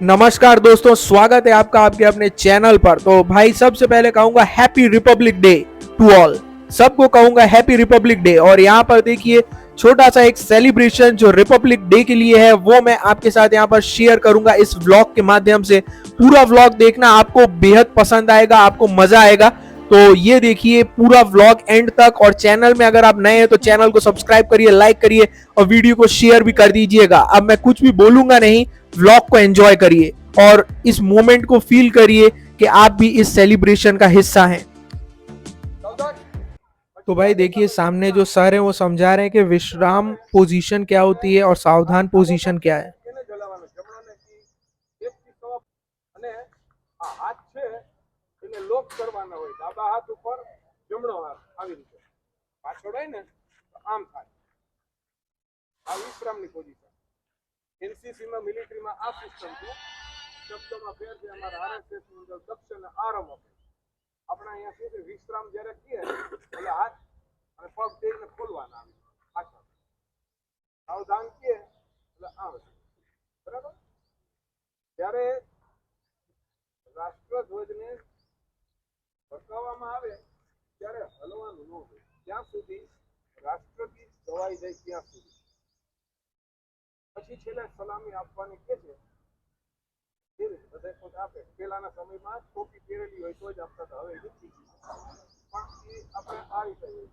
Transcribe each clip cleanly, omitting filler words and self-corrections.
नमस्कार दोस्तों, स्वागत है आपका आपके अपने चैनल पर। तो भाई सबसे पहले कहूंगा happy Republic Day to all. सबको कहूंगा हैप्पी रिपब्लिक डे। और यहाँ पर देखिए छोटा सा एक सेलिब्रेशन जो रिपब्लिक डे के लिए है वो मैं आपके साथ यहाँ पर शेयर करूंगा इस व्लॉग के माध्यम से। पूरा व्लॉग देखना, आपको बेहद पसंद आएगा, आपको मजा आएगा। तो ये देखिए पूरा व्लॉग एंड तक। और चैनल में अगर आप नए हैं तो चैनल को सब्सक्राइब करिए, लाइक करिए और वीडियो को शेयर भी कर दीजिएगा। अब मैं कुछ भी बोलूंगा नहीं, व्लॉग को एंजॉय करिए और इस मोमेंट को फील करिए कि आप भी इस सेलिब्रेशन का हिस्सा हैं। तो भाई देखिए सामने जो सर है वो समझा रहे हैं कि विश्राम पोजीशन क्या होती है और सावधान पोजीशन क्या है। एनसीसी में मिलिट्री में आ सिस्टम છે શબ્દોમાં ફેર છે અમારા આરએસએસ ની અંદર દક્ષ અને આરામ આપે આપણે અહીંયા શું છે વિશ્રામ જ્યારે કીએ એટલે હાથ અને પગ દેઈને ખોલવાના આવે પાછા સાવધાન કીએ એટલે આવે બરાબર જ્યારે રાષ્ટ્રધ્વજને ફરકાવવામાં આવે ત્યારે હલવાનું ન હોય ત્યાં સુધી રાષ્ટ્રગીત ગવાઈ જાય ત્યાં સુધી પછી છેલ્લે સલામી આપવાની કે છે બધા કોઈ આપે પહેલાના સમયમાં ટોપી પહેરેલી હોય તો જ આપતા હતા હવે નથી પણ એ આપણે આ રીતે હોય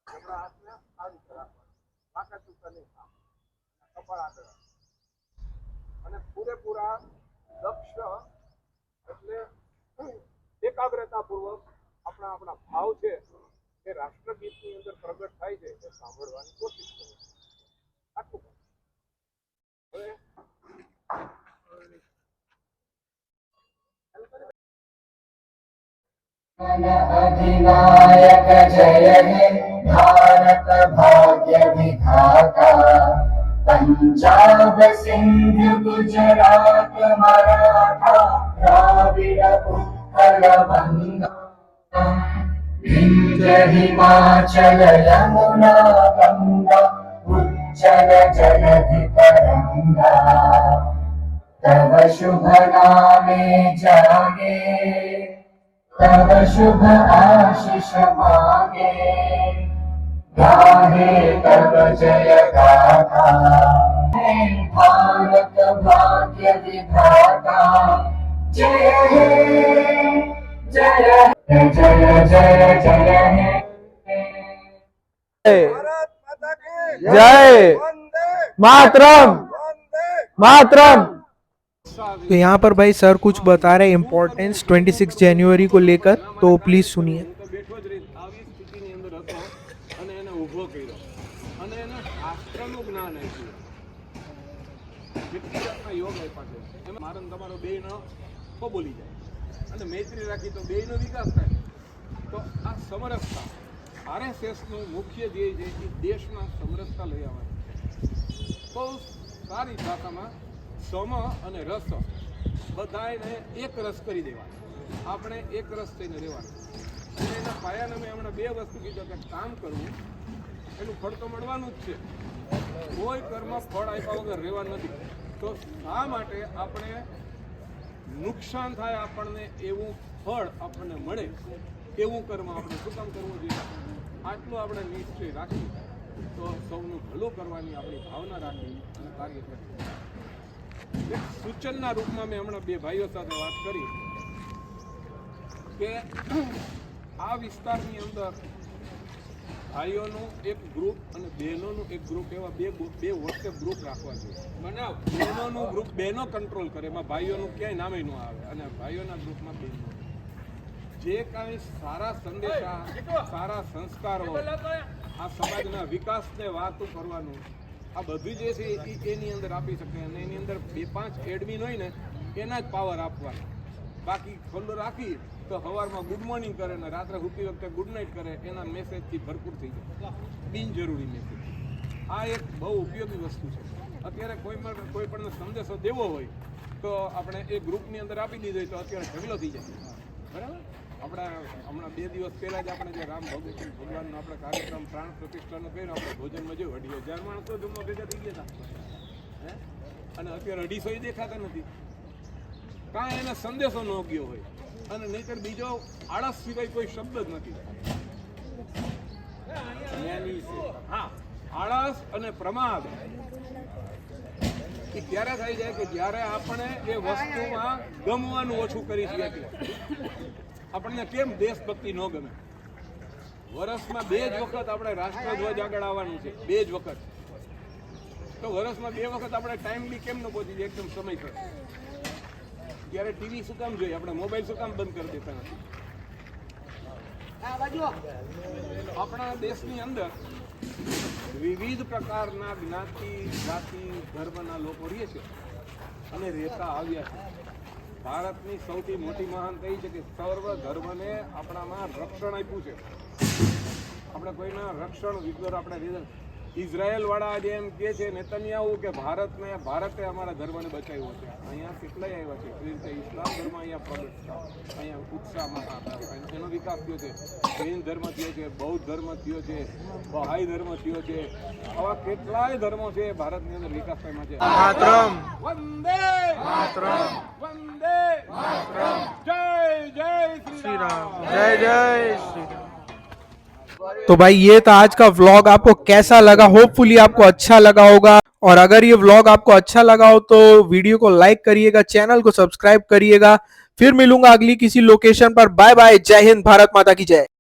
આપણા હાથને આ રીતે રાખવાના પાકા ચૂકા નહીં કપાળ આગળ અને પૂરેપૂરા દક્ષ એટલે એકાગ્રતાપૂર્વક આપણા ભાવ છે એ રાષ્ટ્રગીતની અંદર પ્રગટ થાય છે એ સાંભળવાની કોશિશ કરે આટલું अधिनायक जय हे भारत भाग्य विधाता पंजाब सिंध गुजरात मराठा द्राविड़ उत्कल बंगा विंध्य हिमाचल यमुना गंगा उज्जल जलधि तरंगा तव शुभ नामे जागे तव शुभ आशीष मांगे गाहे तव जय गाथा भारत भाग्य विधाता जय हे जय जय जय जय हे ભારત માતા की जय वंदे मातरम वंदे मातरम। तो यहाँ पर भाई सर कुछ बता रहे हैं इम्पोर्टेंस 26 जनवरी को लेकर, तो प्लीज सुनिए। બેઠો જ રહી આવી સ્થિતિની અંદર હતો અને એને ઊભો કર્યો અને એને શાસ્ત્રનું જ્ઞાન આપ્યું વ્યક્તિગતના યોગ આપ્યા છે એમાં મારો ને તમારો બેયનો બોલી જાય અને મૈત્રી રાખી તો બેયનો વિકાસ થાય તો આ સમરસતા આરએસએસનું મુખ્ય ધ્યેય છે કે દેશમાં સમરસતા લઈ આવવાની બહુ સારી ભાષામાં સમ અને રસ બધાને એક રસ કરી દેવાનો આપણે એક રસ થઈને રહેવાનું અને એના પાયાને મેં હમણાં બે વસ્તુ કીધું કે કામ કરવું એનું ફળ તો મળવાનું જ છે કોઈ કર્મ ફળ આપ્યા વગર રહેવાનું નથી તો શા માટે આપણે નુકસાન થાય આપણને એવું ફળ આપણને મળે એવું કર્મ આપણે શું કામ કરવું જોઈએ આટલું આપણે નિશ્ચય રાખી તો સૌનું ભલું કરવાની આપણી ભાવના રાખી અને કાર્ય કરીએ એક સૂચનના રૂપમાં મેં હમણાં બે ભાઈઓ સાથે વાત કરી કે આ વિસ્તારની અંદર ભાઈઓનું એક ગ્રુપ અને બહેનોનું એક ગ્રુપ એવા બે વોટ્સએપ ગ્રુપ રાખવા જોઈએ બહેનોનું ગ્રુપ બહેનો કંટ્રોલ કરે એમાં ભાઈઓનું ક્યાંય નામે ન આવે અને ભાઈઓના ગ્રુપમાં બહેનો જે કાંઈ સારા સંદેશા સારા સંસ્કારો આ સમાજના વિકાસને વાતો કરવાનું આ બધું જે છે એની અંદર આપી શકે અને એની અંદર 2-5 એડમિન હોય ને એના જ પાવર આપવાના બાકી ખુલ્લું રાખી તો સવારમાં ગુડ મોર્નિંગ કરે ને રાત્રે સૂતી વખતે ગુડ નાઇટ કરે એના મેસેજથી ભરપૂર થઈ જાય બિનજરૂરી મેસેજ આ એક બહુ ઉપયોગી વસ્તુ છે અત્યારે કોઈ પણ સંદેશો દેવો હોય તો આપણે એ ગ્રુપની અંદર આપી દીધો હોય તો અત્યારે ઢગલો થઈ જાય બરાબર આપણા હમણાં 2 દિવસ પહેલાં જ આપણે જે રામ ભગવાનનો આપણે કાર્યક્રમ પ્રાણ પ્રતિષ્ઠાનો કર્યો આપણે ભોજનમાં જોયું 1000 માણસો જમવા ભેગા થઈ ગયા હતા અને અત્યારે 250 દેખાતા નથી. કાંઈ એને સંદેશો ન ગયો હોય, અને નહીંતર બીજો આળસ સિવાય કોઈ શબ્દ જ નથી. હા, આળસ અને પ્રમાદ એ ક્યારે થાય છે કે જ્યારે આપણે એ વસ્તુમાં ગમવાનું ઓછું કરી છીએ. આપણને કેમ દેશભક્તિ ન ગમે? વર્ષમાં 2 જ વખત આપણે રાષ્ટ્રધ્વજ આગળ આવવાનું છે, 2 જ વખત. તો વર્ષમાં 2 વખત આપણે ટાઈમ બી કેમ ન પહોંચી જાય એકદમ સમયસર? ત્યારે ટીવી શું કામ જોઈએ? આપણે મોબાઈલ શું કામ બંધ કરી દેતા નથી? આપણા દેશની અંદર વિવિધ પ્રકારના જ્ઞાતિ, જાતિ, ધર્મના લોકો રહે છે અને રહેતા આવ્યા છે. ભારતની સૌથી મોટી મહાનતા એ છે કે સર્વ ધર્મને આપણામાં રક્ષણ આપ્યું છે. આપણે કોઈના રક્ષણ વગર આપણે ઇઝરાયલ વાળા આજે એમ કે છે નેતન્યાહુ કે ભારતે અમારા ધર્મને બચાવ્યો છે. અહીંયા કેટલાય આવ્યા છે, એવી રીતે ઇસ્લામ ધર્મ અહીંયા પ્રગટ થયો, અહીંયા ઉત્સાહમાં એનો વિકાસ થયો છે. જૈન ધર્મ થયો છે, બૌદ્ધ ધર્મ થયો છે, બહાઈ ધર્મ થયો છે. આવા કેટલાય ધર્મો છે ભારતની અંદર વિકાસ પામ્યા છે. વંદે વંદે જય જય શ્રી રામ, जय जय श्री राम। तो भाई ये था आज का व्लॉग, आपको कैसा लगा? होपफुली आपको अच्छा लगा होगा, और अगर ये व्लॉग आपको अच्छा लगा हो तो वीडियो को लाइक करिएगा, चैनल को सब्सक्राइब करिएगा। फिर मिलूंगा अगली किसी लोकेशन पर। बाय बाय, जय हिंद, भारत माता की जय।